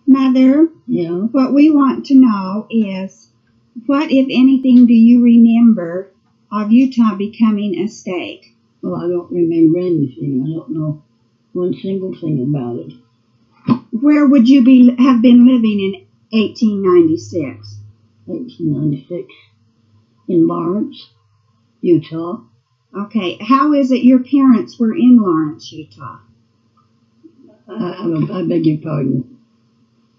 Mother, Yeah. what we want to know is, what, if anything, do you remember of Utah becoming a state? Well, I don't remember anything. I don't know one single thing about it. Where would you have been living in 1896? 1896 in Florence, Utah. Okay, how is it your parents were in Florence, Utah? I beg your pardon.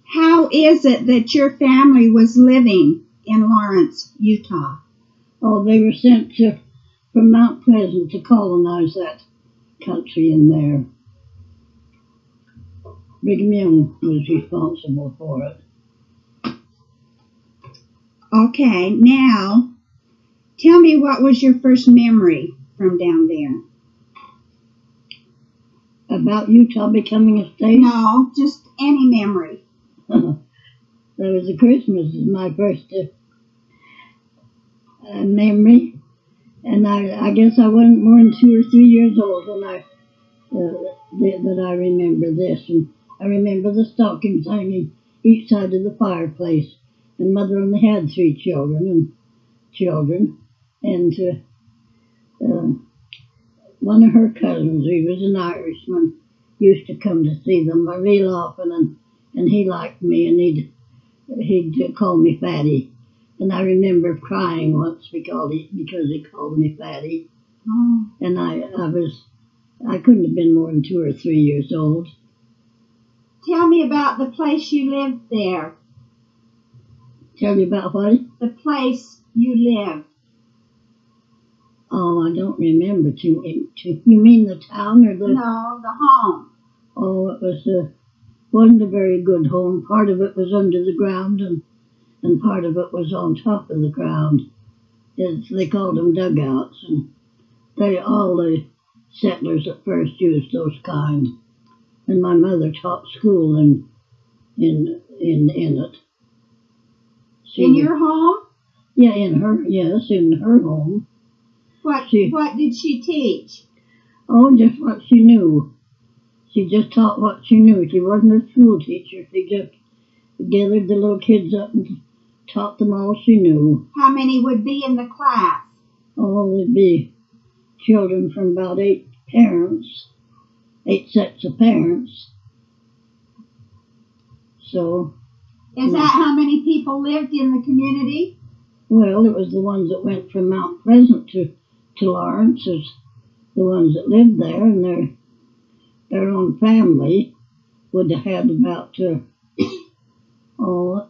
How is it that your family was living in Florence, Utah? Oh, they were sent from Mount Pleasant to colonize that country in there. Brigham Young was responsible for it. Okay, now, tell me, what was your first memory from down there? About Utah becoming a state? No, just any memory. There was a Christmas is my first memory, and I guess I wasn't more than 2 or 3 years old when that I remember this, and I remember the stockings hanging each side of the fireplace, and Mother only had 3 children, and one of her cousins, he was an Irishman, used to come to see them real often, and he liked me, and he'd call me Fatty. And I remember crying once because he called me Fatty. Oh. And I couldn't have been more than 2 or 3 years old. Tell me about the place you lived there. Tell you about what? The place you lived. Oh, I don't remember. You mean the town or the? No, the home. Oh, it wasn't a very good home. Part of it was under the ground, and part of it was on top of the ground. They called them dugouts, and all the settlers at first used those kind. And my mother taught school in it. In your home? Yeah, in her home. What did she teach? Oh, just what she knew. She just taught what she knew. She wasn't a school teacher. She just gathered the little kids up and taught them all she knew. How many would be in the class? Oh, there'd be children from about 8 parents, 8 sets of parents. So. Is that how many people lived in the community? Well, it was the ones that went from Mount Pleasant to Florence, is the ones that lived there, and their own family would have had about,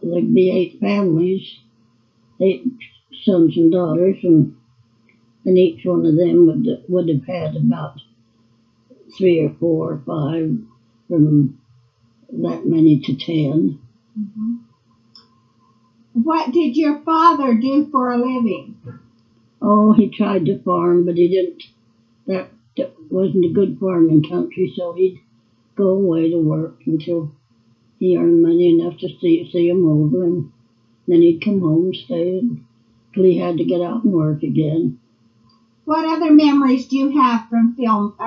there'd be 8 families, 8 sons and daughters, and each one of them would have had about 3 or 4 or 5, from that many to 10. Mm-hmm. What did your father do for a living? Oh, he tried to farm, but he didn't. That wasn't a good farming country, so he'd go away to work until he earned money enough to see him over, and then he'd come home and stay until he had to get out and work again. What other memories do you have from Florence?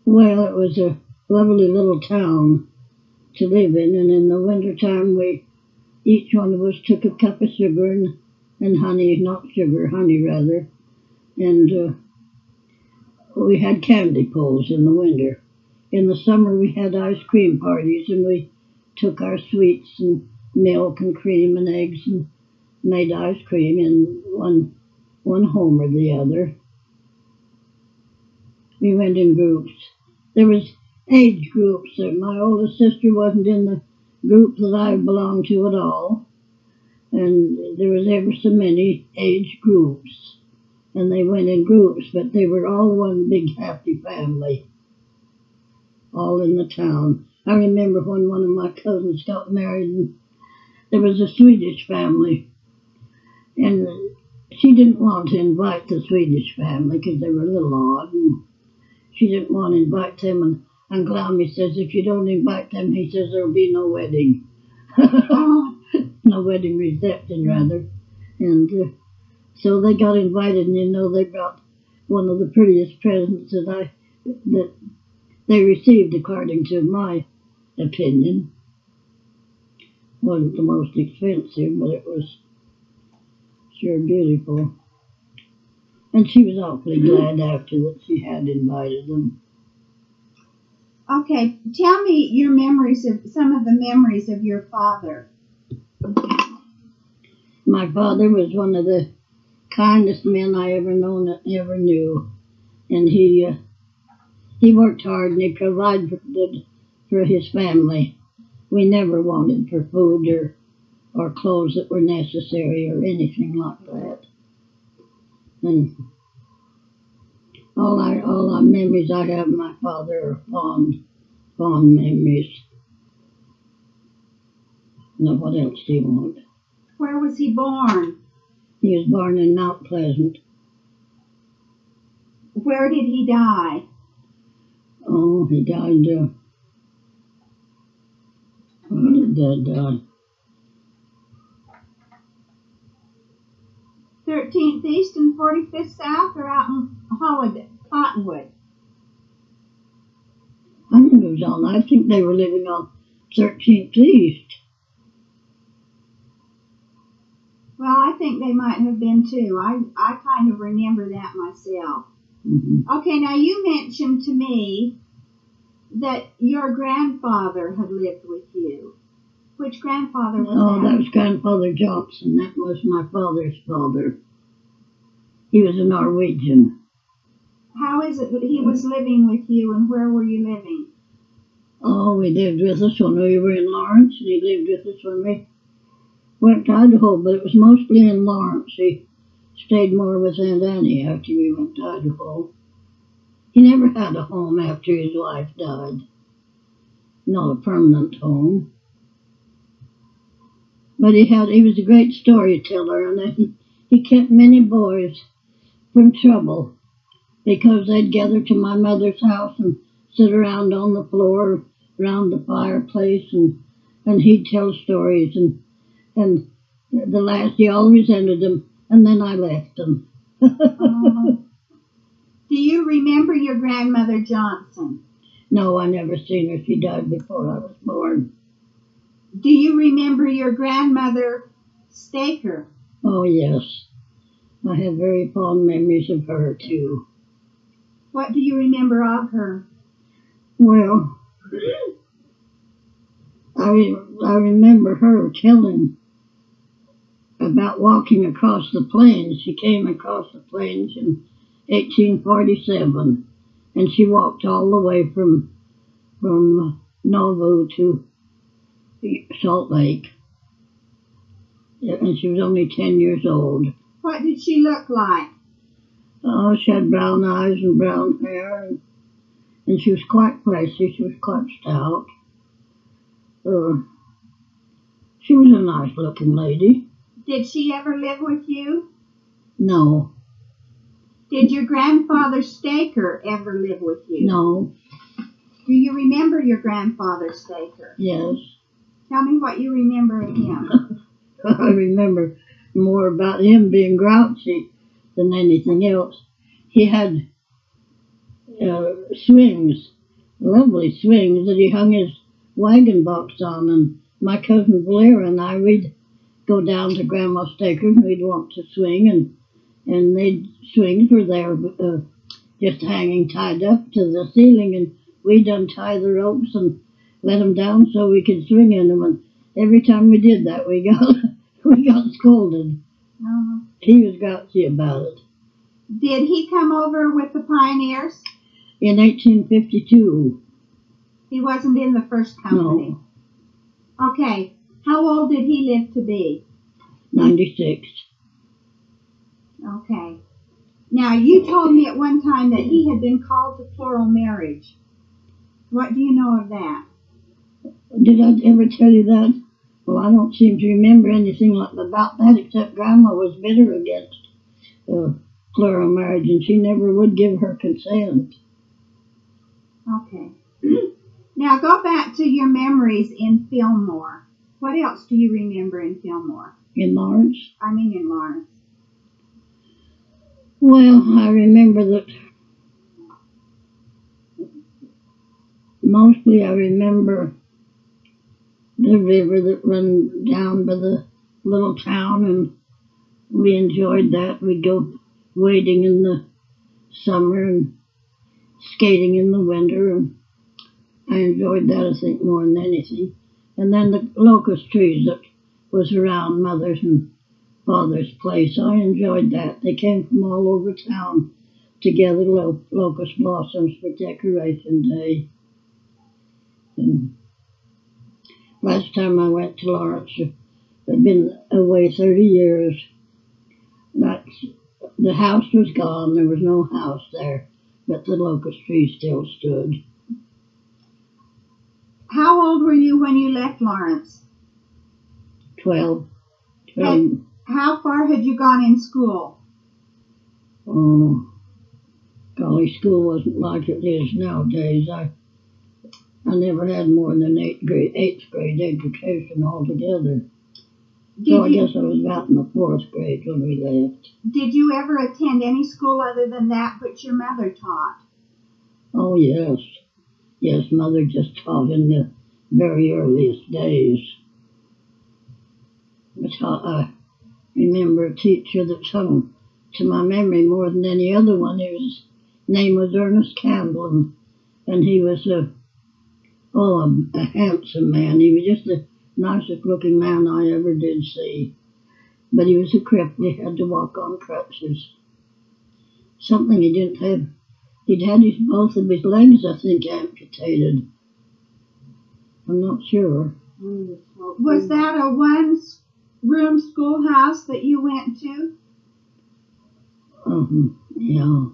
Well, it was a lovely little town to live in, and in the wintertime each one of us took a cup of sugar and honey, not sugar, honey rather, and we had candy pulls in the winter. In the summer we had ice cream parties, and we took our sweets and milk and cream and eggs and made ice cream in one home or the other. We went in groups. There was age groups. My oldest sister wasn't in the group that I belonged to at all, and there was ever so many age groups, and they went in groups, but they were all one big happy family, all in the town. I remember when one of my cousins got married, and there was a Swedish family, and she didn't want to invite the Swedish family because they were a little odd, and she didn't want to invite them, and Uncle Almy says, if you don't invite them, he says, there'll be no wedding. No wedding reception, rather. And so they got invited, and they brought one of the prettiest presents that they received, according to my opinion. Wasn't the most expensive, but it was sure beautiful. And she was awfully glad after that she had invited them. Okay, tell me your memories of some of the memories of your father. My father was one of the kindest men I ever knew, and he worked hard and he provided for his family. We never wanted for food or clothes that were necessary or anything like that. And all our memories I have of my father are fond memories. Now, what else do you want? Where was he born? He was born in Mount Pleasant. Where did he die? Oh, he died, where did Dad die? 13th East and 45th South, or out in Cottonwood? I think it was on. I think they were living on 13th East. Well, I think they might have been too. I kind of remember that myself. Mm-hmm. Okay, now you mentioned to me that your grandfather had lived with you. Which grandfather was that? Oh, that was Grandfather Johnson. That was my father's father. He was a Norwegian. How is it that he was living with you, and where were you living? Oh, he lived with us when we were in Florence, and he lived with us when we went to Idaho, but it was mostly in Florence. He stayed more with Aunt Annie after we went to Idaho. He never had a home after his wife died. Not a permanent home. But he was a great storyteller, and he kept many boys from trouble because they'd gather to my mother's house and sit around on the floor around the fireplace, and he'd tell stories, and the last he always ended them, and then I left them. Do you remember your grandmother Johnson? No, I never seen her. She died before I was born. Do you remember your grandmother Staker? Oh, yes. I have very fond memories of her, too. What do you remember of her? Well, I remember her telling about walking across the plains. She came across the plains in 1847, and she walked all the way from Nauvoo to Salt Lake, and she was only 10 years old. What did she look like? Oh, she had brown eyes and brown hair, and she was quite fleshy. She was quite stout. She was a nice-looking lady. Did she ever live with you? No. Did your grandfather Staker ever live with you? No. Do you remember your grandfather Staker? Yes. Tell me what you remember of him. I remember more about him being grouchy than anything else. He had swings, lovely swings that he hung his wagon box on, and my cousin Blair and I, we'd go down to Grandma Staker's and we'd want to swing, and they'd swings were there just hanging tied up to the ceiling, and we'd untie the ropes and let them down so we could swing in them, and every time we did that we got scolded. He was grouchy about it. Did he come over with the pioneers? In 1852. He wasn't in the first company? No. Okay. How old did he live to be? 96. Okay. Now, you told me at one time that he had been called to plural marriage. What do you know of that? Did I ever tell you that? Well, I don't seem to remember anything about that, except Grandma was bitter against plural marriage, and she never would give her consent. Okay. Now, go back to your memories in Fillmore. What else do you remember in Fillmore? In Lawrence? I mean in Lawrence. Well, I remember that Mostly I remember the river that ran down by the little town, and we enjoyed that. We'd go wading in the summer and skating in the winter, and I enjoyed that, I think, more than anything. And then the locust trees that was around Mother's and Father's place, I enjoyed that. They came from all over town to gather locust blossoms for Decoration Day. And last time I went to Florence, I'd been away 30 years. The house was gone. There was no house there, but the locust trees still stood. How old were you when you left Florence? 12. How far had you gone in school? Oh, golly, school wasn't like it is nowadays. I never had more than eighth grade education altogether. So I guess I was about in the 4th grade when we left. Did you ever attend any school other than that which your mother taught? Oh, yes. Yes, Mother just taught in the very earliest days. I remember a teacher that hung to my memory more than any other one. His name was Ernest Campbell, and he was a handsome man. He was just the nicest looking man I ever did see. But he was a cripple. He had to walk on crutches. Something he didn't have. He'd had both of his legs, I think, amputated. I'm not sure. Was that a one-room schoolhouse that you went to? Yeah.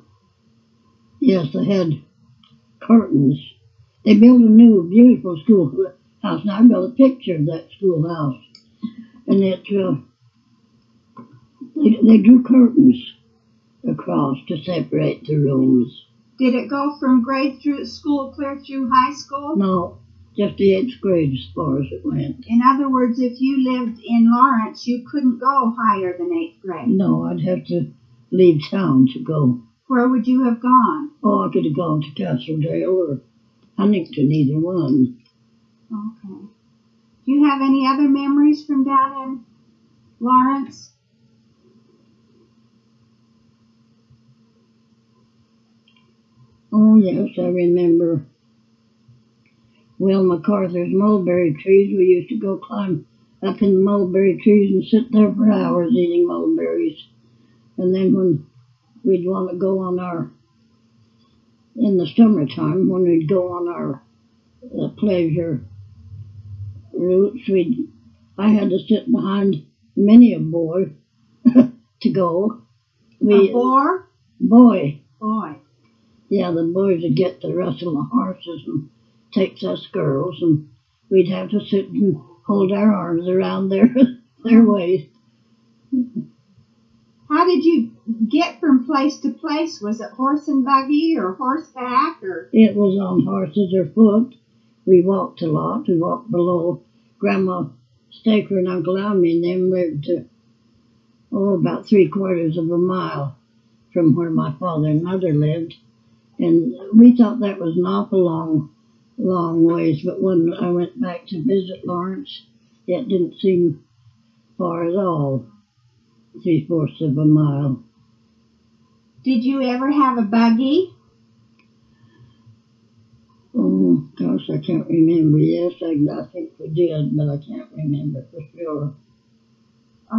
Yes, they had curtains. They built a new, beautiful schoolhouse. Now I've got a picture of that schoolhouse. And they drew curtains across to separate the rooms. Did it go from grade school clear through high school? No, just the 8th grade as far as it went. In other words, if you lived in Lawrence, you couldn't go higher than 8th grade. No, I'd have to leave town to go. Where would you have gone? Oh, I could have gone to Castledale or Huntington, either one. Okay. Do you have any other memories from down in Lawrence? Oh, yes, I remember Will MacArthur's mulberry trees. We used to go climb up in the mulberry trees and sit there for hours eating mulberries. And then when we'd want to go on in the summertime, when we'd go on our pleasure routes, I had to sit behind many a boy to go. A boar? Boy. Boy. Yeah, the boys would get to rustle the horses and take us girls, and we'd have to sit and hold our arms around their waist. How did you get from place to place? Was it horse and buggy or horseback? Or it was on horses or foot. We walked a lot. We walked below. Grandma Staker and Uncle Almy and them lived about 3/4 of a mile from where my father and mother lived. And we thought that was an awful long ways, but when I went back to visit Lawrence, it didn't seem far at all, 3/4 of a mile. Did you ever have a buggy? Oh, gosh, I can't remember. Yes, I think we did, but I can't remember for sure.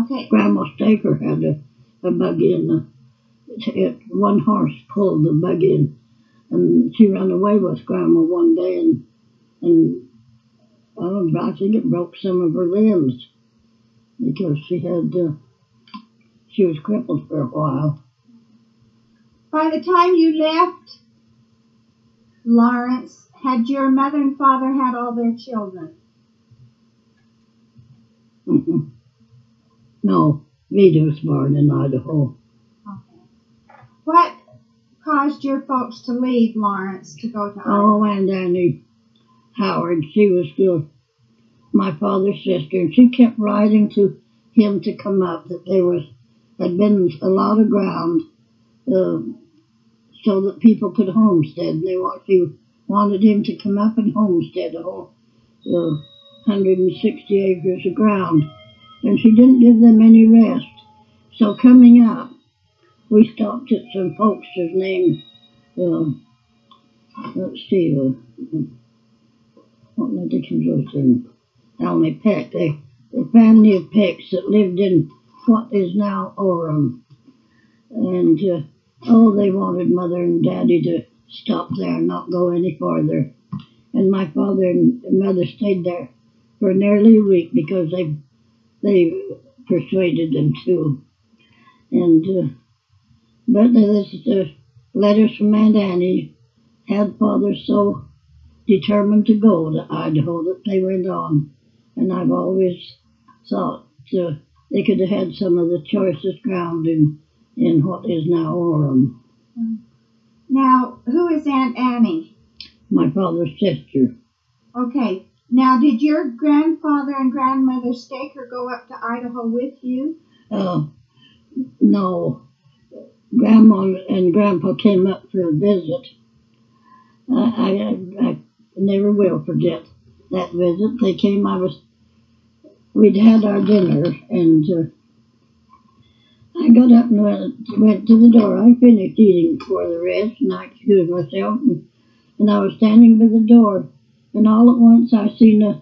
Okay. Grandma Staker had a buggy, and one horse pulled the buggy, and she ran away with Grandma one day, and I think it broke some of her limbs because she was crippled for a while. By the time you left Lawrence, had your mother and father had all their children? No, Vita was born in Idaho. Okay. What caused your folks to leave Lawrence to go to Idaho? Oh, and Annie Howard, she was my father's sister, and she kept writing to him to come up, that there had been a lot of ground so that people could homestead, and she wanted him to come up and homestead the whole 160 acres of ground, and she didn't give them any rest. So coming up, we stopped at some folks' named, let's see, what the Dickens was in Almy Peck. The family of Pecks that lived in what is now Orem. And, they wanted Mother and Daddy to stop there and not go any farther. And my father and Mother stayed there for nearly a week because they persuaded them to. And, but the letters from Aunt Annie had Father so determined to go to Idaho that they went on. And I've always thought they could have had some of the choicest ground in what is now Orem. Now, who is Aunt Annie? My father's sister. Okay. Now, did your grandfather and grandmother stake or go up to Idaho with you? No. Grandma and Grandpa came up for a visit. I never will forget that visit. They came. We'd had our dinner, and I got up and went to the door. I finished eating before the rest, and I excused myself, and I was standing by the door, and all at once I seen a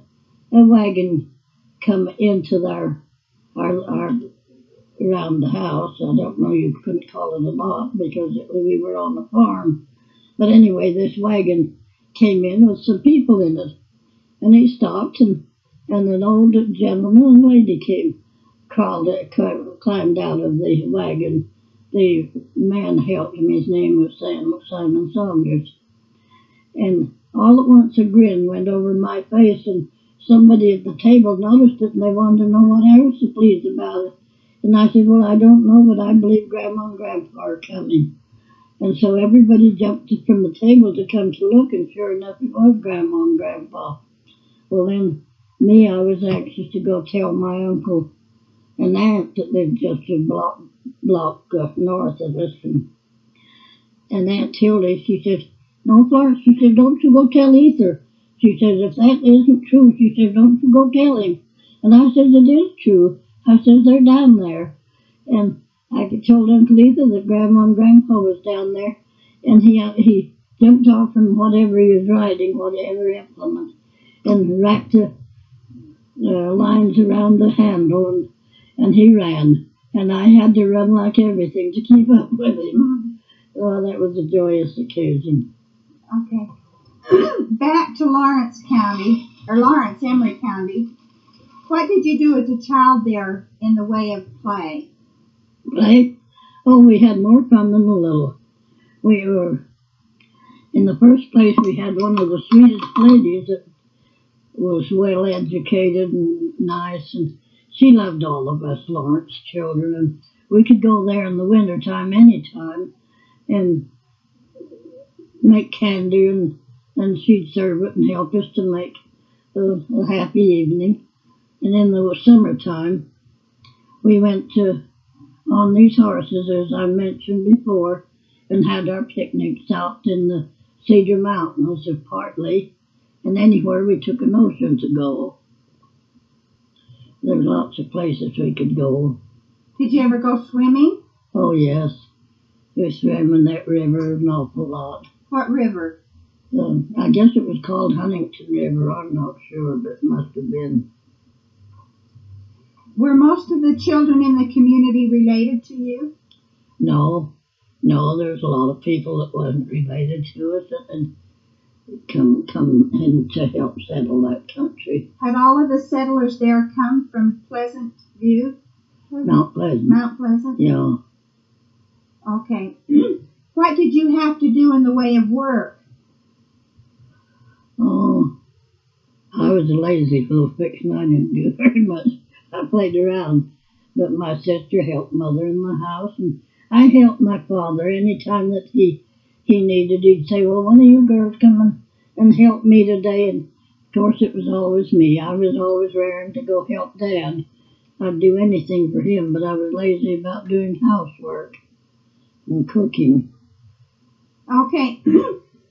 wagon come into our around the house. I don't know, you couldn't call it a lot because we were on the farm. But anyway, this wagon came in with some people in it, and he stopped, and an old gentleman and lady climbed out of the wagon. The man helped him. His name was Simon Saunders. And all at once a grin went over my face, and somebody at the table noticed it, and they wanted to know what I was so pleased about it. And I said, well, I don't know, but I believe Grandma and Grandpa are coming. And so everybody jumped from the table to come to look, and sure enough, it was Grandma and Grandpa. Well, then, I was anxious to go tell my uncle and aunt that lived just a block north of us. And Aunt Tildy, she says, no, Florence, she says, don't you go tell Ether. She says, if that isn't true, she says, don't you go tell him. And I says, it is true. I says, they're down there. And I told Uncle Ether that Grandma and Grandpa was down there. And he jumped off from whatever he was riding, whatever implement, and wrapped the lines around the handle, and he ran. And I had to run like everything to keep up with him. Oh, that was a joyous occasion. Okay. Back to Lawrence County, or Lawrence, Emery County. What did you do as a child there in the way of play? Play? Oh, we had more fun than a little. We were, in the first place, we had one of the sweetest ladies that was well educated and nice, and she loved all of us Lawrence children, and we could go there in the wintertime anytime and make candy, and she'd serve it and help us to make a happy evening. And in the summertime, we went on these horses, as I mentioned before, and had our picnics out in the Cedar Mountains partly, and anywhere we took a notion to go. There were lots of places we could go. Did you ever go swimming? Oh, yes. We swam in that river an awful lot. What river? I guess it was called Huntington River. I'm not sure, but it must have been. Were most of the children in the community related to you? No, there's a lot of people that wasn't related to us and come in to help settle that country. Had all of the settlers there come from Pleasant View? Mount Pleasant. Mount Pleasant? Yeah. Okay. What did you have to do in the way of work? Oh, I was a lazy little fixin'. I didn't do very much. I played around, but my sister helped Mother in the house, and I helped my father any time that he needed. He'd say, well, one of you girls come and help me today, and of course it was always me. I was always raring to go help Dad. I'd do anything for him, but I was lazy about doing housework and cooking. Okay.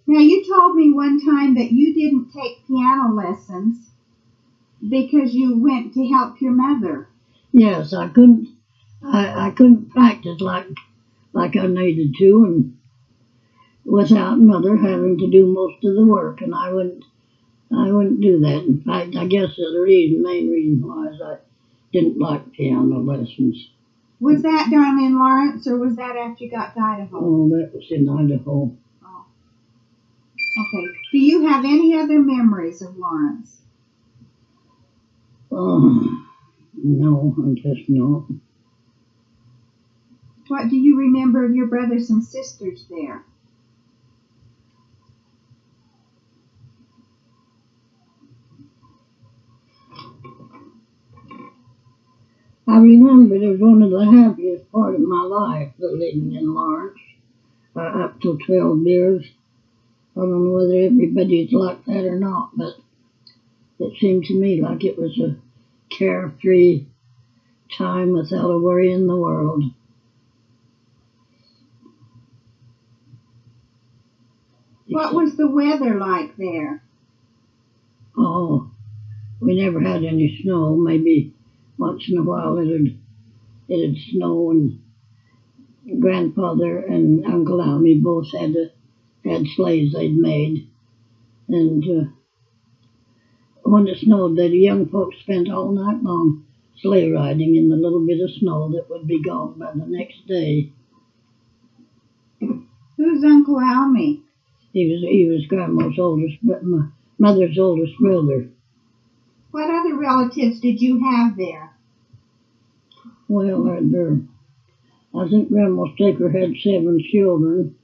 Now, you told me one time that you didn't take piano lessons because you went to help your mother. Yes, I couldn't practice like I needed to, and without Mother having to do most of the work, and I wouldn't do that. In fact, I guess the main reason why is I didn't like piano lessons. Was that down in Lawrence, or was that after you got to Idaho? Oh, that was in Idaho. Oh. Okay. Do you have any other memories of Lawrence? Oh, no, I guess not. What do you remember of your brothers and sisters there? I remember it was one of the happiest part of my life, living in Lawrence, up to 12 years. I don't know whether everybody's like that or not, but it seemed to me like it was a carefree time without a worry in the world. What was the weather like there? Oh, we never had any snow. Maybe once in a while it'd snow, and Grandfather and Uncle Almy both had sleighs they'd made, and when it snowed, the young folks spent all night long sleigh riding in the little bit of snow that would be gone by the next day. Who's Uncle Almy? He was Grandma's my mother's oldest brother. What other relatives did you have there? Well, I think Grandma Staker had 7 children,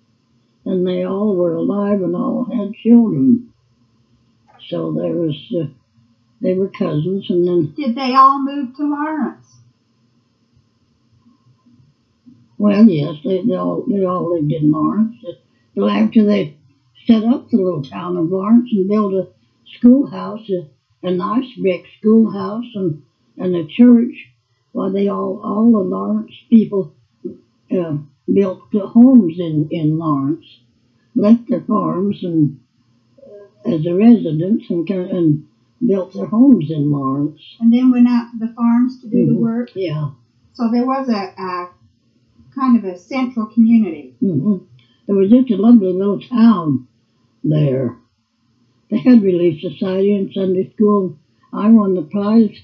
and they all were alive and all had children. So they were cousins, and then... Did they all move to Lawrence? Well, yes, they all lived in Lawrence. So after they set up the little town of Florence and built a schoolhouse, a nice brick schoolhouse, and a church. Well, all the Lawrence people built homes in Lawrence, left their farms and as a residence, and built their homes in Lawrence. And then went out to the farms to do the work? Yeah. So there was a kind of a central community. Mm-hmm. There was just a lovely little town there. They had Relief Society and Sunday school. I won the prize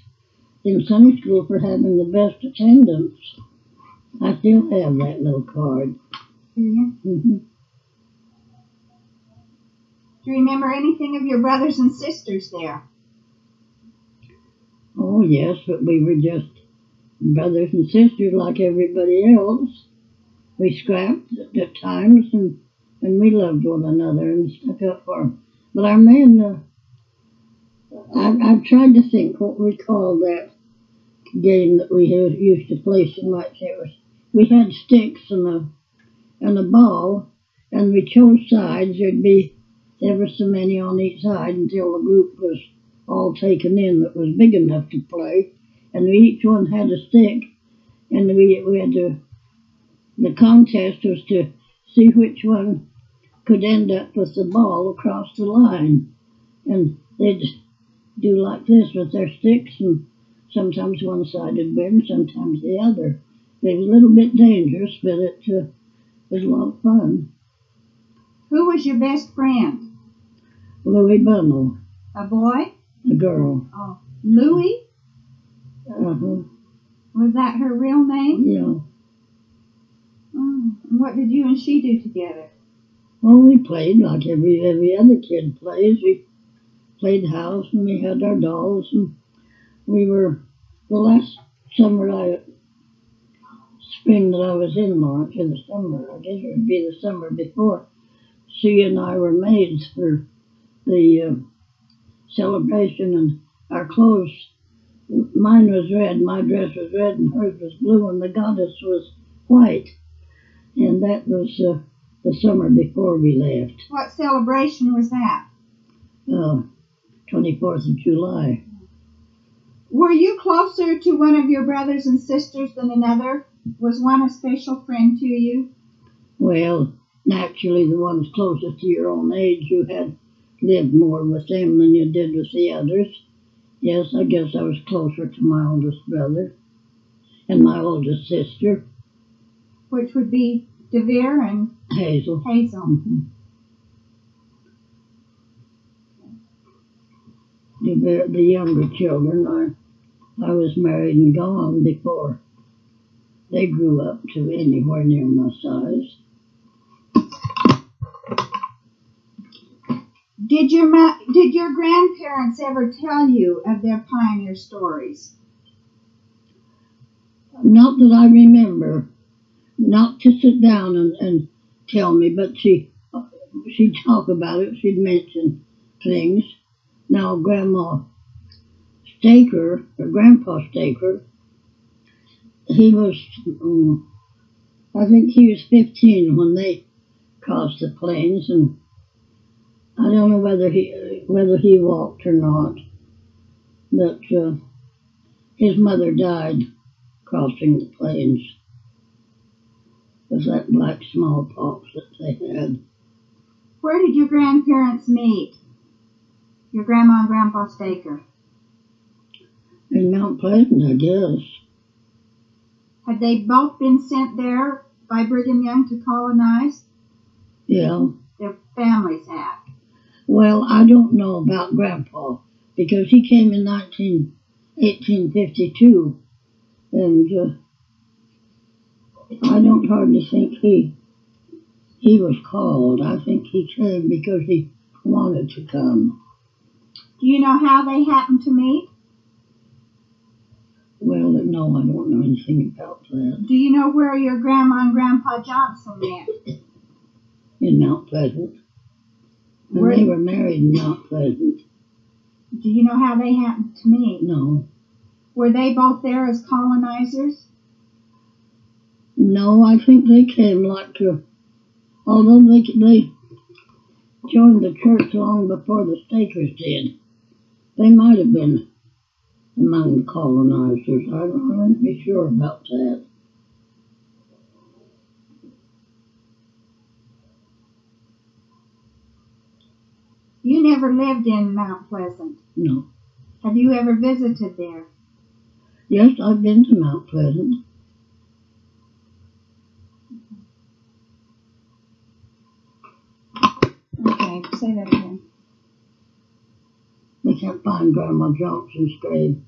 in Sunday school for having the best attendance. I still have that little card. Mm-hmm. Do you remember anything of your brothers and sisters there? Oh, yes, but we were just brothers and sisters like everybody else. We scrapped at times, and we loved one another and stuck up for them. But our men, I've tried to think what we called that game that we used to play so much. We had sticks and a ball, and we chose sides. There'd be ever so many on each side until the group was all taken in that was big enough to play, and each one had a stick, and we had to. The contest was to see which one could end up with the ball across the line, and they'd do like this with their sticks, and sometimes one side would win, sometimes the other. It was a little bit dangerous, but it was a lot of fun. Who was your best friend? Louie Bunnell. A boy? A girl. Oh, Louie? Uh-huh. Was that her real name? Yeah. Oh, and what did you and she do together? Well, we played like every other kid plays. We played house, and we had our dolls, and we were, the last spring that I was in Lawrence, in the summer, I guess it would be the summer before, she and I were maids for the celebration, and our clothes, mine was red, my dress was red, and hers was blue, and the goddess was white. And that was the summer before we left. What celebration was that? 24th of July. Were you closer to one of your brothers and sisters than another? Was one a special friend to you? Well, naturally the ones closest to your own age, you had lived more with them than you did with the others. Yes, I guess I was closer to my oldest brother and my oldest sister. Which would be DeVere and Hazel. Hazel. Mm-hmm. The younger children, I was married and gone before they grew up to anywhere near my size. Did your grandparents ever tell you of their pioneer stories? Not that I remember. Not to sit down and tell me, but she'd talk about it. She'd mention things. Now, Grandma Staker, or Grandpa Staker, he was, I think he was 15 when they crossed the plains, and I don't know whether he walked or not, but his mother died crossing the plains with that black smallpox that they had. Where did your grandparents meet? Your Grandma and Grandpa Staker? In Mount Pleasant, I guess. Had they both been sent there by Brigham Young to colonize? Yeah. Their families had. Well, I don't know about Grandpa, because he came in 1852, and I don't hardly think he was called. I think he came because he wanted to come. Do you know how they happened to meet? Well, no, I don't know anything about that. Do you know where your Grandma and Grandpa Johnson met? In Mount Pleasant. And they were married in Mount Pleasant. Do you know how they happened to meet? No. Were they both there as colonizers? No, I think they came although they joined the church long before the Stakers did. They might have been among the colonizers. I don't be sure about that. You never lived in Mount Pleasant? No. Have you ever visited there? Yes, I've been to Mount Pleasant. Okay, say that again. They can't find Grandma Johnson's grave.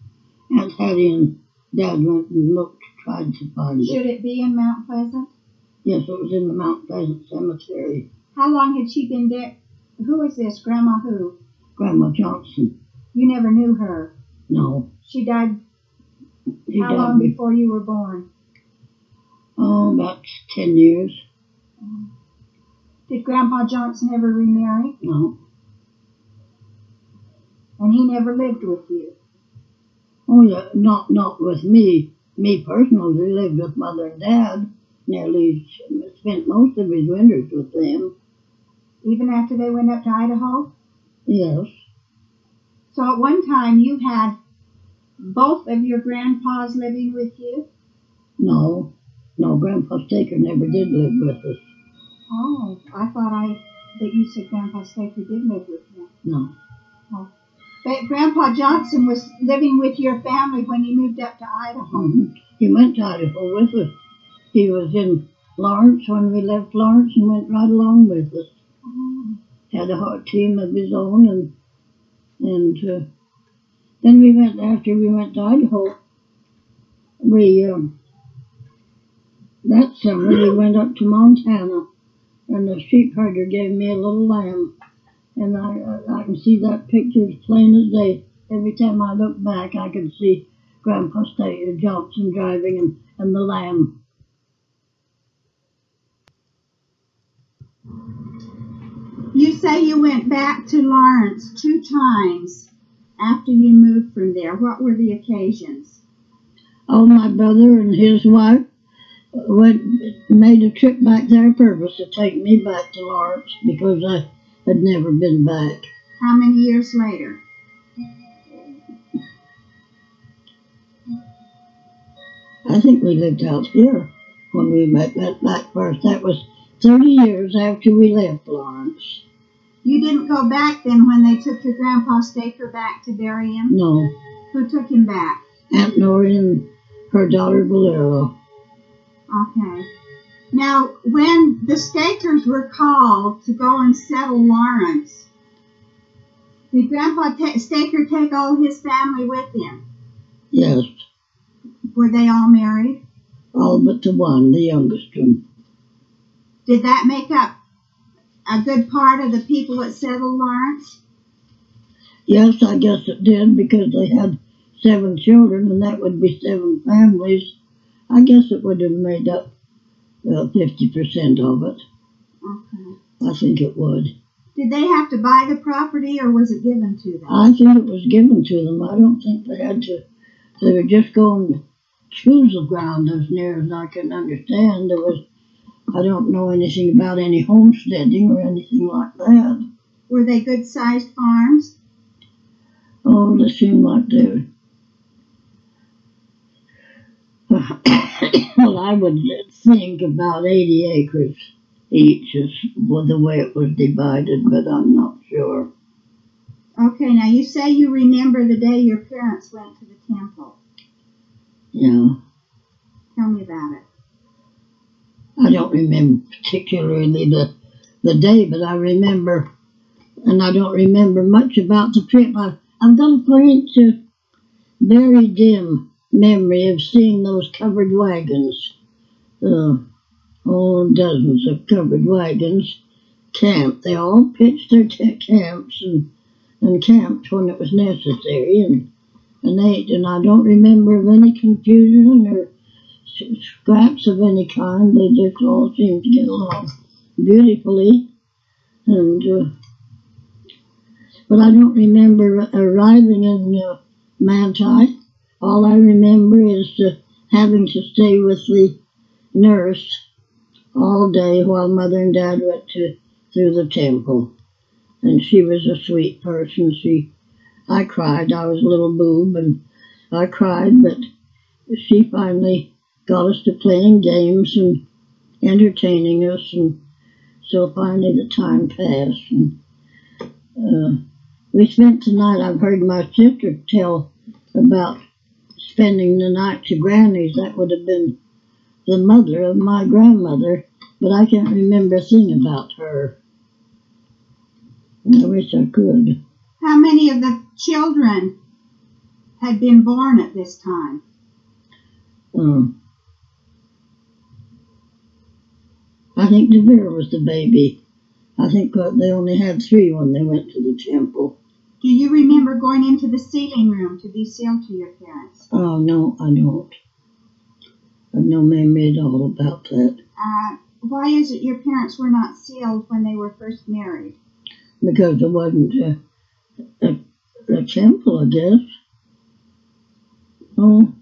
Aunt Hattie and Dad went and tried to find it. Should it be in Mount Pleasant? Yes, it was in the Mount Pleasant Cemetery. How long had she been dead? Who is this? Grandma who? Grandma Johnson. You never knew her? No. She died how long before you were born? Oh, about 10 years. Did Grandpa Johnson ever remarry? No. And he never lived with you? Oh, yeah, not with me. Me personally, he lived with Mother and Dad. Nearly spent most of his winters with them. Even after they went up to Idaho? Yes. So at one time you had both of your grandpas living with you? No, Grandpa Staker never did live with us. Oh, I thought that you said Grandpa Staker did live with you. No. Oh. But Grandpa Johnson was living with your family when you moved up to Idaho. Mm-hmm. He went to Idaho with us. He was in Florence when we left Florence and went right along with us. Oh. Had a hard team of his own, and then after we went to Idaho, that summer we went up to Montana, and the sheep herder gave me a little lamb, and I can see that picture as plain as day. Every time I look back, I can see Grandpa Johnson driving and the lamb. You say you went back to Lawrence 2 times after you moved from there. What were the occasions? Oh, my brother and his wife made a trip back there on purpose to take me back to Lawrence because I had never been back. How many years later? I think we lived out here when we met back first. That was 30 years after we left Florence. You didn't go back then when they took your Grandpa Staker back to bury him? No. Who took him back? Aunt Nori and her daughter Bolero. Okay. Now, when the Stakers were called to go and settle Lawrence, did Grandpa Staker take all his family with him? Yes. Were they all married? All but the one, the youngest one. Did that make up a good part of the people that settled Lawrence? Yes, I guess it did, because they had 7 children, and that would be 7 families. I guess it would have made up 50% of it. Okay. I think it would. Did they have to buy the property, or was it given to them? I think it was given to them. I don't think they had to. They were just going to choose the ground, as near as I can understand. I don't know anything about any homesteading or anything like that. Were they good-sized farms? Oh, they seemed like they were. Well, I would think about 80 acres each is the way it was divided, but I'm not sure. Okay, now you say you remember the day your parents went to the temple. Yeah. Tell me about it. I don't remember particularly the day, but I remember, and I don't remember much about the trip. I've got a faint, very dim memory of seeing those covered wagons. Dozens of covered wagons camped. They all pitched their camps and camped when it was necessary and ate. And I don't remember of any confusion or scraps of any kind. They just all seemed to get along beautifully. But I don't remember arriving in Manti. All I remember is having to stay with the nurse all day while Mother and Dad went through the temple. And she was a sweet person. I cried. I was a little boob, and I cried, but she finally got us to playing games and entertaining us, and so finally the time passed. And we spent the night. I've heard my sister tell about spending the night to Granny's. That would have been the mother of my grandmother, but I can't remember a thing about her. I wish I could. How many of the children had been born at this time? I think DeVere was the baby. I think they only had 3 when they went to the temple. Do you remember going into the sealing room to be sealed to your parents? Oh, no, I don't. I have no memory at all about that. Why is it your parents were not sealed when they were first married? Because there wasn't a temple, I guess. Oh,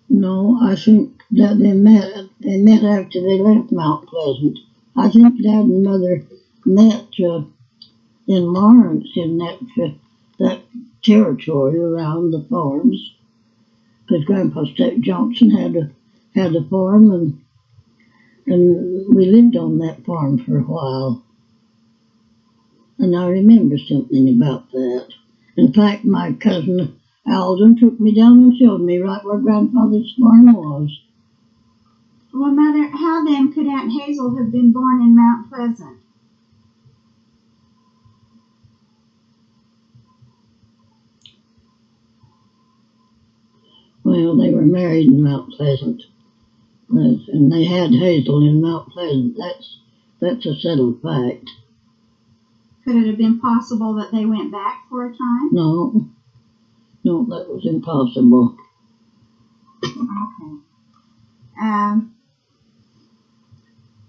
no, I think that they met after they left Mount Pleasant. I think Dad and Mother met in Lawrence, in that territory around the farms, because Grandpa Johnson had a farm, and we lived on that farm for a while. And I remember something about that. In fact, my cousin Alden took me down and showed me right where Grandfather's farm was. Well, Mother, how then could Aunt Hazel have been born in Mount Pleasant? Well, they were married in Mount Pleasant, and they had Hazel in Mount Pleasant. That's a settled fact. Could it have been possible that they went back for a time? No, that was impossible. Okay.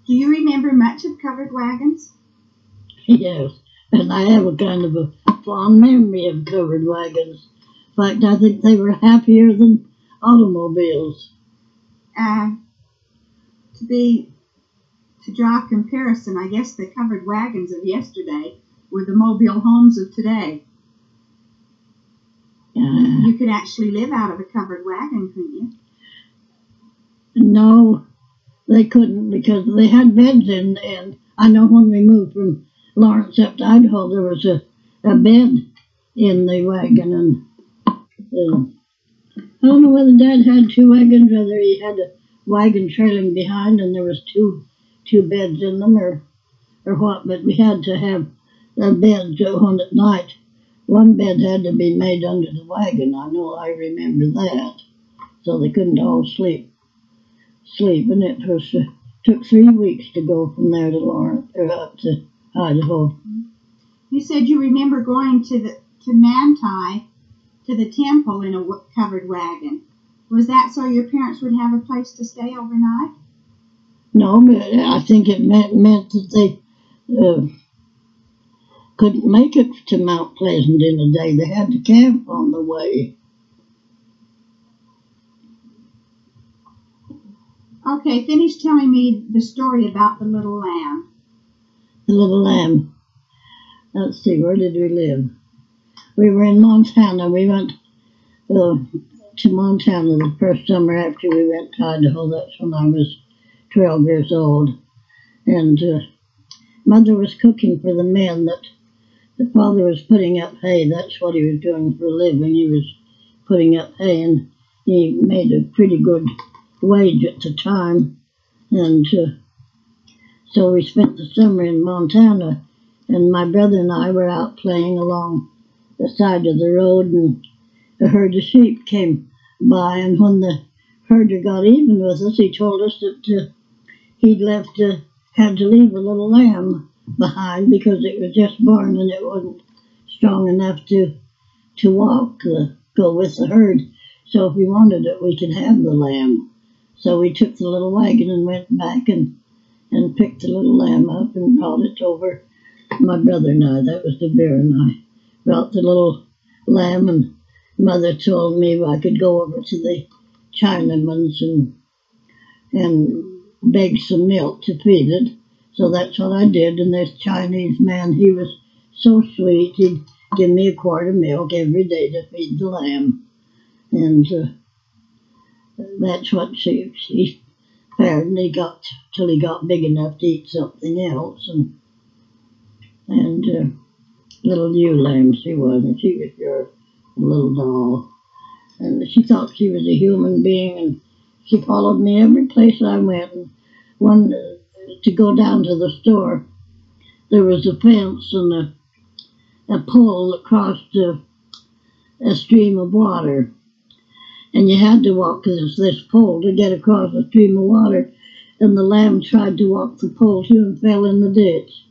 Do you remember much of covered wagons? Yes, and I have a kind of a fond memory of covered wagons. In fact, I think they were happier than automobiles. To draw a comparison, I guess the covered wagons of yesterday were the mobile homes of today. You could actually live out of a covered wagon, couldn't you? No, they couldn't because they had beds in, and I know when we moved from Florence up to Idaho, there was a bed in the wagon, and I don't know whether Dad had two wagons, whether he had a wagon trailing behind, and there was two beds in them, or what. But we had to have a bed on at night. One bed had to be made under the wagon. I remember that, so they couldn't all sleep. And it was took 3 weeks to go from there to Lawrence or up to Idaho. You said you remember going to Manti, to the temple in a covered wagon. Was that so your parents would have a place to stay overnight? No, but I think it meant that they couldn't make it to Mount Pleasant in a day. They had to camp on the way. Okay, finish telling me the story about the little lamb. The little lamb. Let's see, where did we live? We were in Montana. We went to Montana the first summer after we went to Idaho. That's when I was 12 years old. And Mother was cooking for the men that the father was putting up hay. That's what he was doing for a living. He was putting up hay, and he made a pretty good wage at the time. And so we spent the summer in Montana, and my brother and I were out playing along the side of the road, and a herd of sheep came by, and when the herder got even with us, he told us that he'd had to leave a little lamb behind because it was just born and it wasn't strong enough to go with the herd. So if we wanted it, we could have the lamb. So we took the little wagon and went back and picked the little lamb up and brought it over. My brother and I, that was the bear, and I brought the little lamb, and Mother told me I could go over to the Chinaman's and beg some milk to feed it. So that's what I did, and this Chinese man, he was so sweet. He'd give me a quart of milk every day to feed the lamb. And that's what she fared, and he got till he got big enough to eat something else. And little ewe lamb she was, and she was your little doll. And she thought she was a human being, and she followed me every place I went. And one to go down to the store, there was a fence and a pole that crossed a stream of water. And you had to walk this pole to get across a stream of water. And the lamb tried to walk the pole too and fell in the ditch.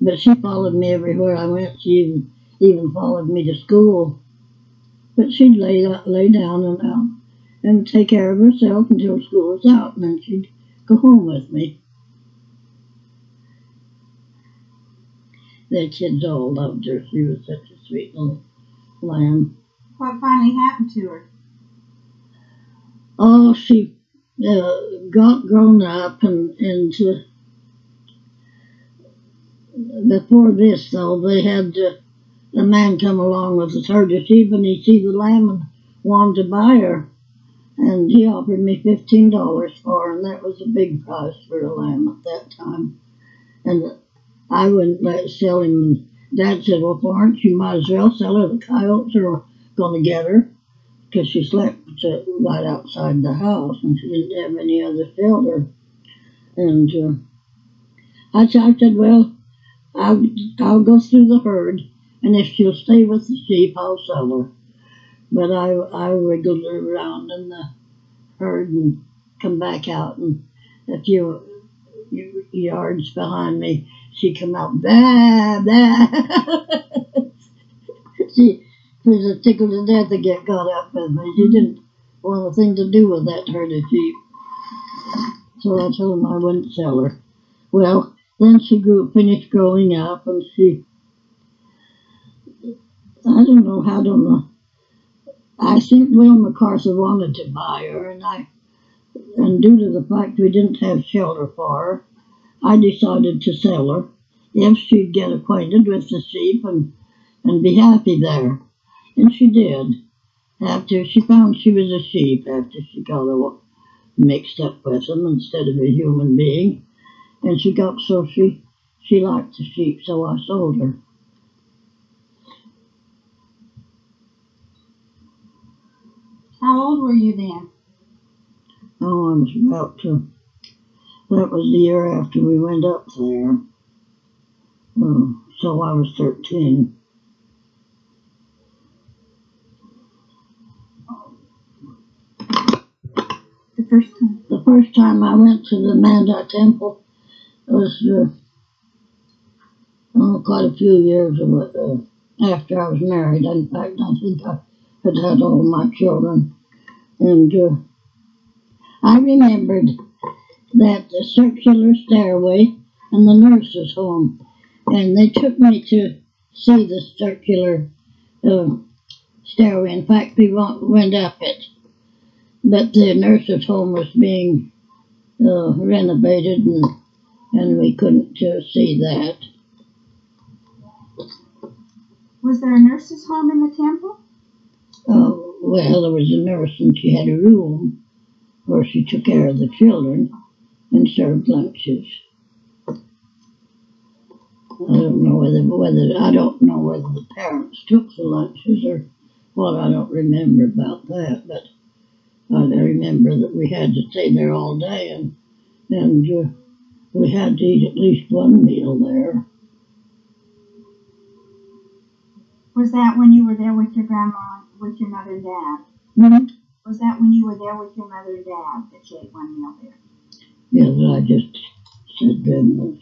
But she followed me everywhere I went. She even followed me to school. But she'd lay down and take care of herself until school was out, and then she'd go home with me. The kids all loved her. She was such a sweet little lamb. What finally happened to her? Oh, she got grown up, and before this, though, they had a man come along with his herd of sheep, and he see the lamb and wanted to buy her, and he offered me $15 for her, and that was a big price for a lamb at that time. And I wouldn't sell him. And Dad said, "Well, Florence, you might as well sell her. The coyotes are going to get her," because she slept right outside the house, and she didn't have any other shelter. And I said, "Well, I'll go through the herd, and if she'll stay with the sheep, I'll sell her." But I wiggled her around in the herd and come back out, and a few yards behind me, she come out, "Bah, bah." She was tickled to death to get caught up with me. She didn't want a thing to do with that herd of sheep. So I told him I wouldn't sell her. Well, then she finished growing up, and I don't know. I think Will MacArthur wanted to buy her, and due to the fact we didn't have shelter for her, I decided to sell her if she'd get acquainted with the sheep and be happy there. And she did. After she found she was a sheep, after she got mixed up with them instead of a human being. And she got so she liked the sheep, so I sold her. How old were you then? Oh, I was about to. That was the year after we went up there. So I was 13. The first time I went to the Manda Temple was quite a few years after I was married. In fact, I think I had all my children. And I remembered that the circular stairway and the nurse's home. And they took me to see the circular stairway. In fact, we went up it. But the nurse's home was being renovated, and we couldn't see that. Was there a nurse's home in the temple? Well, there was a nurse, and she had a room where she took care of the children and served lunches. I don't know whether the parents took the lunches or what. I don't remember about that, but I remember that we had to stay there all day, and we had to eat at least one meal there. Was that when you were there with your grandma, with your mother and dad? Mm-hmm. Was that when you were there with your mother and dad that you ate one meal there? Yes, I just said then was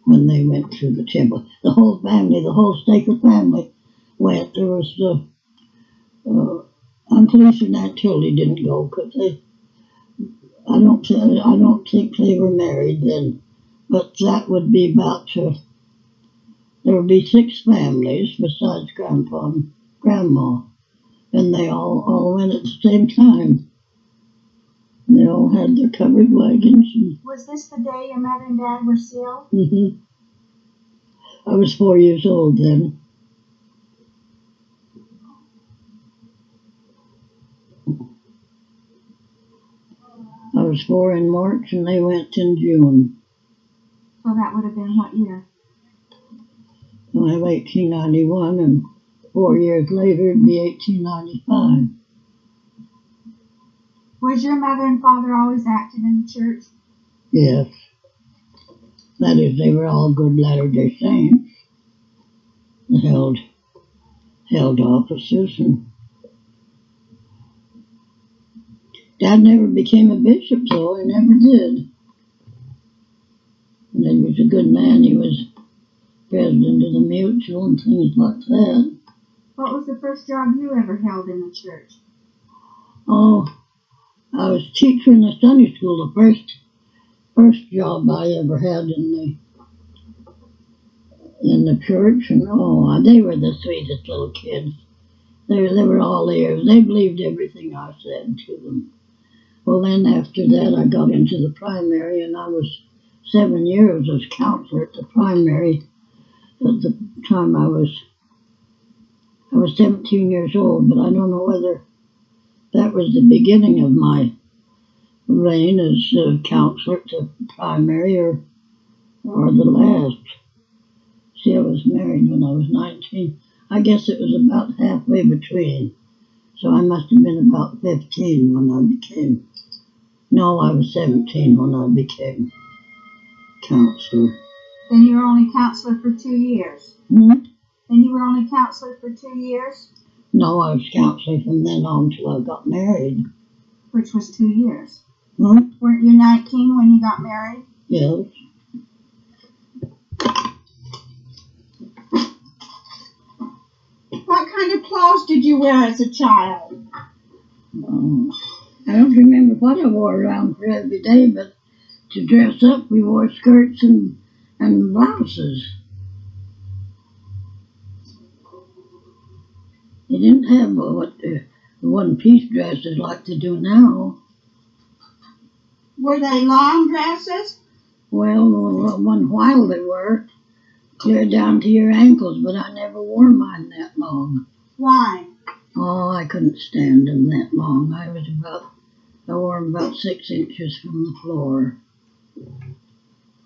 when they went to the temple. The whole family, the whole Staker family went. There was Uncle Lisa and Aunt Tildy didn't go because I don't think they were married then. But that would be about there would be 6 families besides Grandpa and Grandma, and they all went at the same time. They all had their covered wagons. Was this the day your mother and dad were sealed? Mm-hmm. I was 4 years old then. I was 4 in March, and they went in June. So that would have been what year? Well, 1891, and 4 years later it'd be 1895. Was your mother and father always active in the church? Yes. That is, they were all good Latter-day Saints. They held offices, and Dad never became a bishop, though. He never did. And he was a good man. He was president of the Mutual and things like that. What was the first job you ever held in the church? Oh, I was teacher in the Sunday school, the first job I ever had in the church, and they were the sweetest little kids. They were all ears. They believed everything I said to them. Well, then after that, I got into the primary, and I was 7 years as counselor at the primary. At the time I was 17 years old, but I don't know whether that was the beginning of my reign as counselor at the primary or the last. See, I was married when I was 19. I guess it was about halfway between. So I must have been about 15 when I became. No, I was 17 when I became counselor. Then you were only counselor for 2 years. Hmm? Then you were only counselor for 2 years? No, I was counselor from then on till I got married. Which was 2 years. Hmm? Weren't you 19 when you got married? Yes. What kind of clothes did you wear as a child? I don't remember what I wore around for every day, but to dress up, we wore skirts and blouses. They didn't have what one-piece dresses like they do now. Were they long dresses? Well, one while they were, clear down to your ankles, but I never wore mine that long. Why? Oh, I couldn't stand them that long. I was about I wore them about 6 inches from the floor.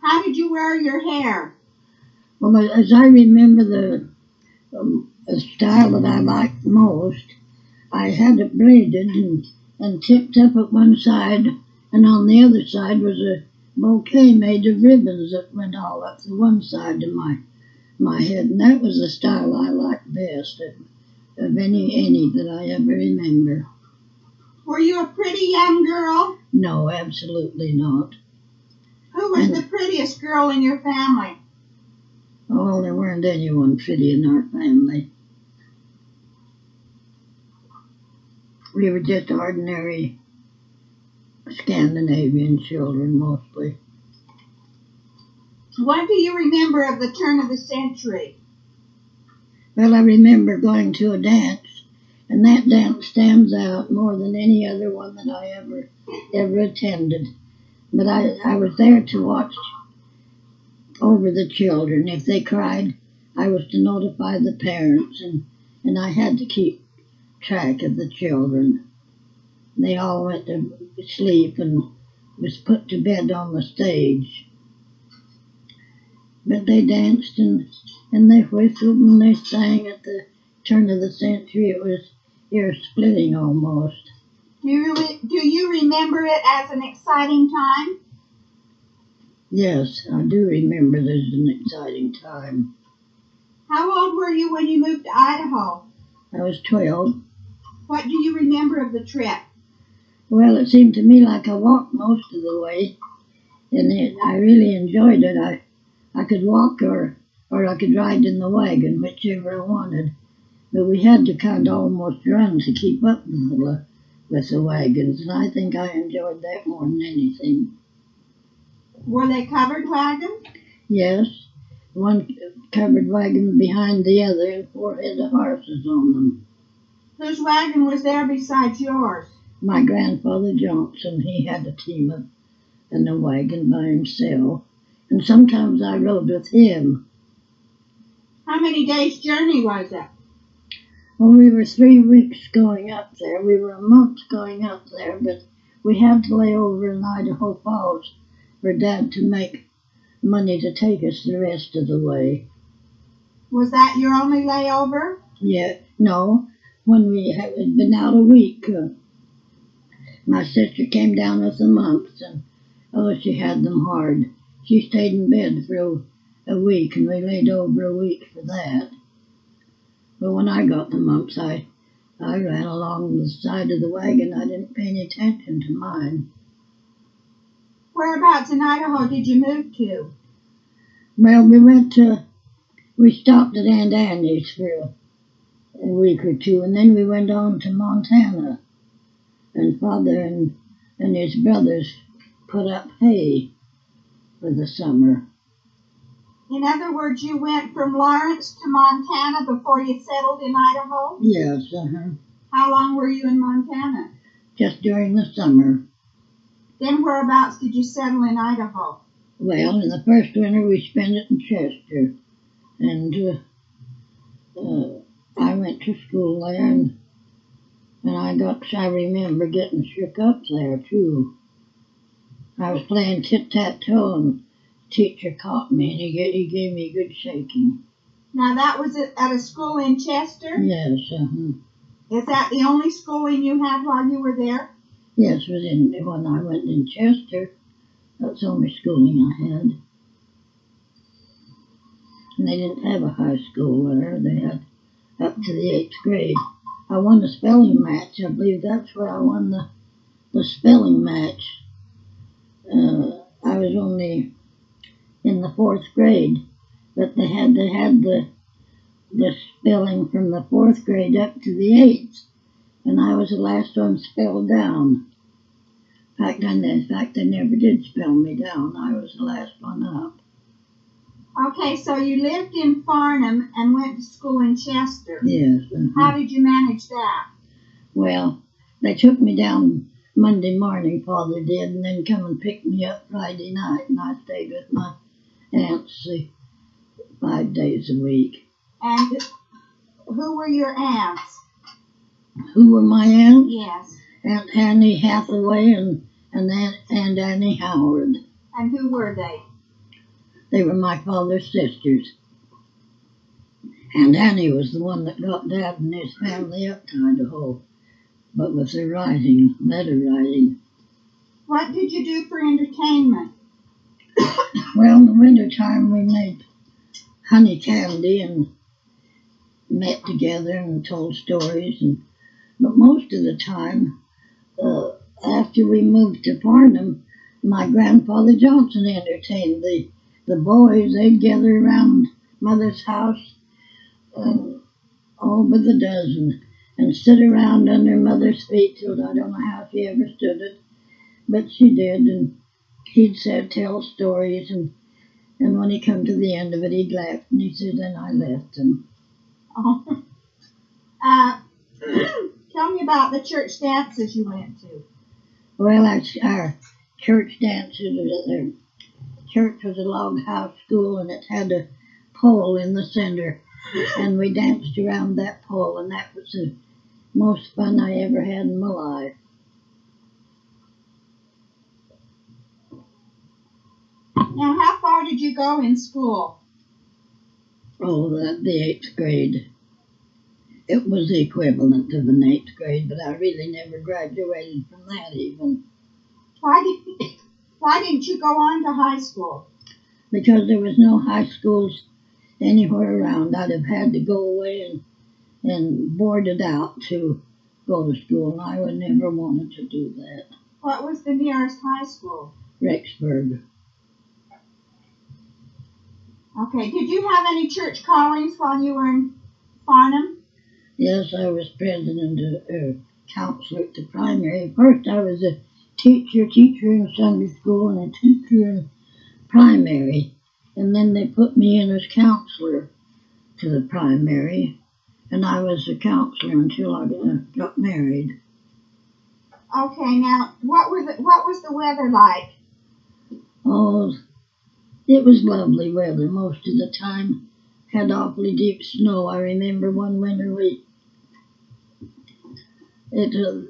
How did you wear your hair? Well, as I remember the style that I liked most, I had it braided and tipped up at one side, and on the other side was a bouquet made of ribbons that went all up the one side of my head, and that was the style I liked best of any that I ever remember. Were you a pretty young girl? No, absolutely not. Who was the prettiest girl in your family? Oh, there weren't anyone pretty in our family. We were just ordinary Scandinavian children, mostly. What do you remember of the turn of the century? Well, I remember going to a dance, and that dance stands out more than any other one that I ever attended. But I was there to watch over the children. If they cried, I was to notify the parents, and I had to keep track of the children. They all went to sleep and was put to bed on the stage. But they danced and they whistled and they sang at the turn of the century. It was ear-splitting almost. Do you remember it as an exciting time? Yes, I do remember it as an exciting time. How old were you when you moved to Idaho? I was 12. What do you remember of the trip? Well, it seemed to me like I walked most of the way, and I really enjoyed it. I could walk or I could ride in the wagon, whichever I wanted. But we had to kind of almost run to keep up with the wagons, and I think I enjoyed that more than anything. Were they covered wagons? Yes, one covered wagon behind the other and 4 head of horses on them. Whose wagon was there besides yours? My grandfather Johnson, he had a team and a wagon by himself, and sometimes I rode with him. How many days' journey was it? Well, we were 3 weeks going up there. We were a month going up there, but we had to lay over in Idaho Falls for Dad to make money to take us the rest of the way. Was that your only layover? Yeah, no. When we had been out a week, my sister came down with the mumps, and she had them hard. She stayed in bed for a week, and we laid over a week for that. But when I got the mumps, I ran along the side of the wagon. I didn't pay any attention to mine. Whereabouts in Idaho did you move to? Well, we stopped at Aunt Annie's for a week or two, and then we went on to Montana. And Father and his brothers put up hay for the summer. In other words, you went from Florence to Montana before you settled in Idaho? Yes, How long were you in Montana? Just during the summer. Then whereabouts did you settle in Idaho? Well, in the first winter we spent it in Chester, and I went to school there, and I remember getting shook up there too. I was playing tit-tat-toe, and the teacher caught me, and he gave me a good shaking. Now that was at a school in Chester? Yes, Is that the only schooling you had while you were there? Yes, when I went in Chester, that's the only schooling I had. And they didn't have a high school there. They had up to the 8th grade. I won the spelling match. I believe that's where I won the spelling match. I was only in the 4th grade, but they had the spelling from the 4th grade up to the 8th, and I was the last one spelled down. In fact, they never did spell me down. I was the last one up. Okay, so you lived in Farnham and went to school in Chester. Yes. How did you manage that? Well, they took me down Monday morning, Father did, and then come and pick me up Friday night, and I stayed with my aunts 5 days a week. And who were your aunts? Who were my aunts? Yes. Aunt Annie Hathaway and Aunt Annie Howard. And who were they? They were my father's sisters. Aunt Annie was the one that got Dad and his family up to Idaho, but with their writing, letter writing. What did you do for entertainment? Well, in the wintertime we made honey candy and met together and told stories. But most of the time, after we moved to Farnham, my grandfather Johnson entertained the boys. They'd gather around Mother's house, all but a dozen, and sit around under Mother's feet till I don't know how she ever stood it, but she did, and he'd tell stories, and when he come to the end of it, he'd laugh, and he said, then I left him. Oh. Tell me about the church dances you went to. Well, our church dances, the church was a log house school, and it had a pole in the center, and we danced around that pole, and that was the most fun I ever had in my life. Now, how far did you go in school? Oh, the 8th grade. It was the equivalent of an 8th grade, but I really never graduated from that even. Why didn't you go on to high school? Because there was no high schools anywhere around. I'd have had to go away and board it out to go to school, and I would never wanted to do that. What was the nearest high school? Rexburg. Okay. Did you have any church callings while you were in Farnham? Yes, I was president of counselor at the primary. First, I was a teacher in Sunday school and a teacher in primary. And then they put me in as counselor to the primary. And I was a counselor until I got married. Okay, now, what was the weather like? Oh, it was lovely weather most of the time. Had awfully deep snow. I remember one winter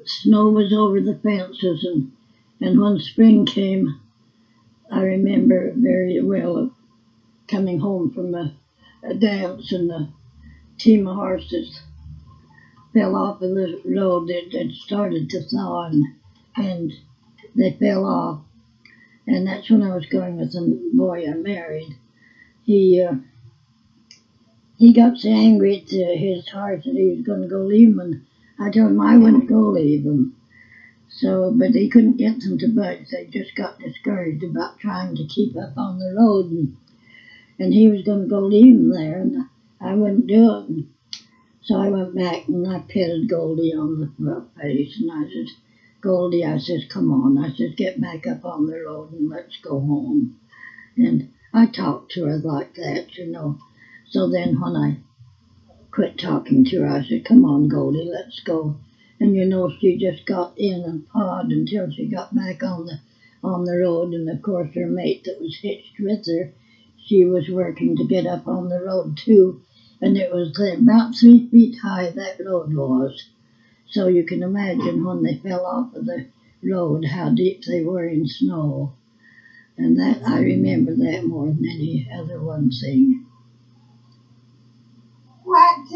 snow was over the fences, and when spring came, I remember very well coming home from a dance, and the team of horses fell off of the road. It had started to thaw, and they fell off. And that's when I was going with the boy I married. He got so angry at his horse that he was going to go leave him, and I told him I wouldn't go leave him. So, but he couldn't get them to budge. They just got discouraged about trying to keep up on the road, and he was going to go leave him there, and I wouldn't do it. And so I went back and I petted Goldie on the rough face, and I said, Goldie, I says, come on. I says, get back up on the road and let's go home. And I talked to her like that, you know. So then when I quit talking to her, I said, come on, Goldie, let's go. And you know, she just got in and pawed until she got back on the road. And of course, her mate that was hitched with her, she was working to get up on the road too. And it was about 3 feet high, that road was. So you can imagine when they fell off of the road how deep they were in snow. And that I remember that more than any other one thing. What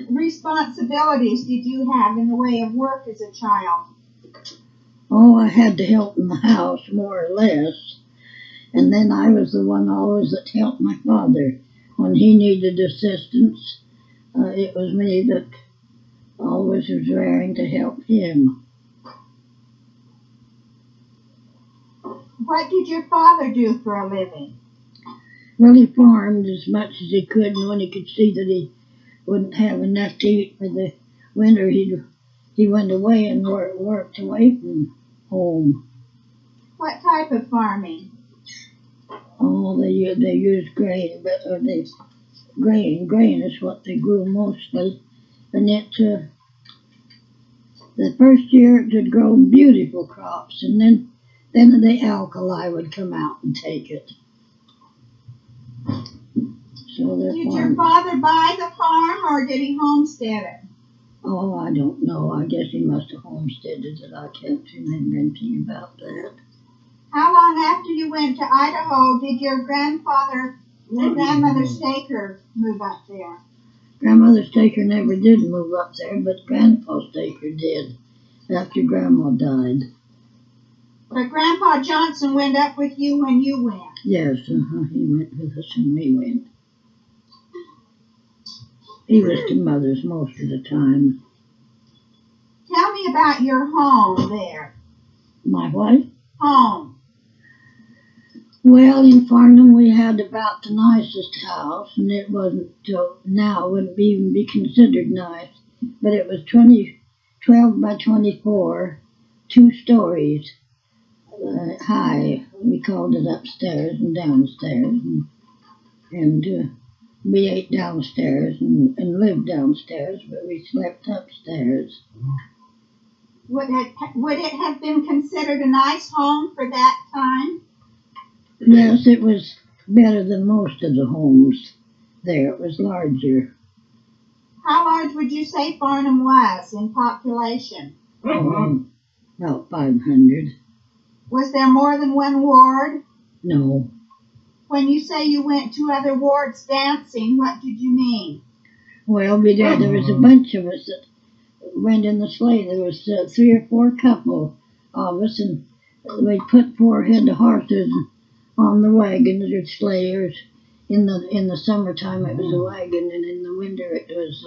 responsibilities did you have in the way of work as a child? Oh, I had to help in the house, more or less. And then I was the one always that helped my father. When he needed assistance, it was me that always was raring to help him. What did your father do for a living? Well, he farmed as much as he could, and when he could see that he wouldn't have enough to eat for the winter, he went away and worked away from home. What type of farming? Oh, they used grain, but grain is what they grew mostly. And the first year it had grown beautiful crops, and then the alkali would come out and take it. So did your father buy the farm or did he homestead it? Oh, I don't know. I guess he must have homesteaded it. I can't remember anything about that. How long after you went to Idaho did your grandfather and grandmother Staker move up there? Grandmother Staker never did move up there, but Grandpa Staker did after Grandma died. But Grandpa Johnson went up with you when you went. Yes, he went with us when we went. He was to Mother's most of the time. Tell me about your home there. My what? Home. Well, in Farnham we had about the nicest house, and it wasn't till now wouldn't even be considered nice, but it was 12 by 24, 2 stories high. We called it upstairs and downstairs, and we ate downstairs and lived downstairs, but we slept upstairs. Would it have been considered a nice home for that time? Yes, it was better than most of the homes there. It was larger. How large would you say Farnham was in population? About 500. Was there more than one ward? No. When you say you went to other wards dancing, what did you mean? Well, there was a bunch of us that went in the sleigh. There was 3 or 4 couple of us, and we put 4 head of horses on the wagons or sleighers. In the summertime it was a wagon, and in the winter it was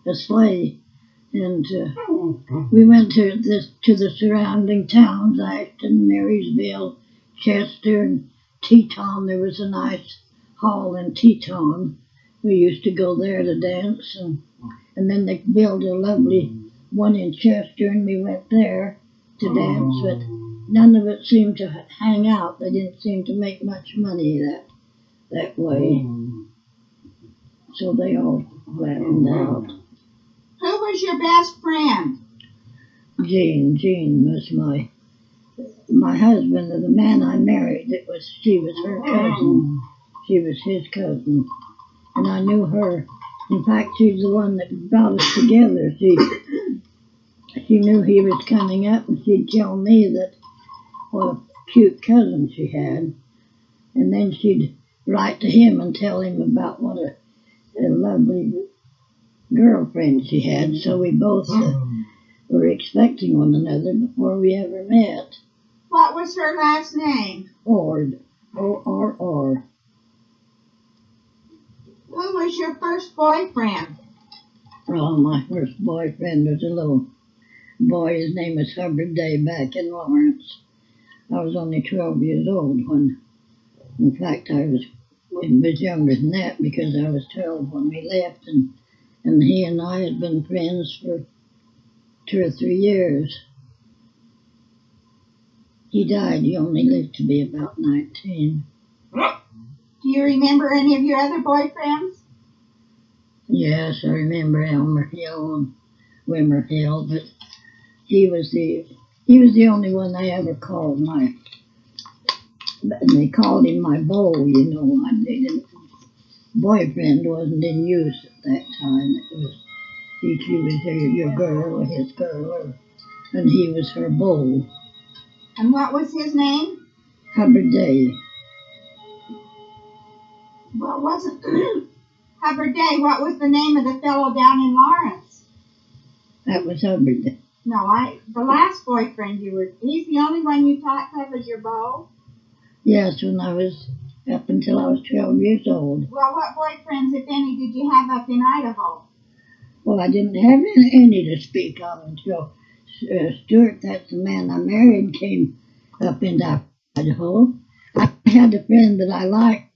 a sleigh. And we went to the surrounding towns: Ashton, Marysville, Chester, and Teton. There was a nice hall in Teton. We used to go there to dance, and then they built a lovely one in Chester, and we went there to dance, but none of it seemed to hang out. They didn't seem to make much money that way. So they all flattened out. Who was your best friend? Jean was my husband, and the man I married. She was her cousin. She was his cousin, and I knew her. In fact, she's the one that brought us together. She knew he was coming up, and she'd tell me that what a cute cousin she had, and then she'd write to him and tell him about what a lovely girlfriend she had. So we both were expecting one another before we ever met. What was her last name? Ord. O-R-R. Who was your first boyfriend? Oh, my first boyfriend was a little boy. His name was Hubbard Day, back in Florence. I was only 12 years old when, in fact, I was younger than that, because I was 12 when we left, and he and I had been friends for 2 or 3 years. He died. He only lived to be about 19. Do you remember any of your other boyfriends? Yes, I remember Elmer Hill and Wimmer Hill, but he was the only one I ever called my. They called him my beau, you know. Boyfriend wasn't in use at that time. It was she was your girl or his girl, and he was her beau. And what was his name? Hubbard Day. What was it? Hubbard Day. What was the name of the fellow down in Lawrence? That was Hubbard Day. No, the last boyfriend he's the only one you talked of as your beau? Yes, up until I was 12 years old. Well, what boyfriends, if any, did you have up in Idaho? Well, I didn't have any to speak of until Stuart, that's the man I married, came up into Idaho. I had a friend that I liked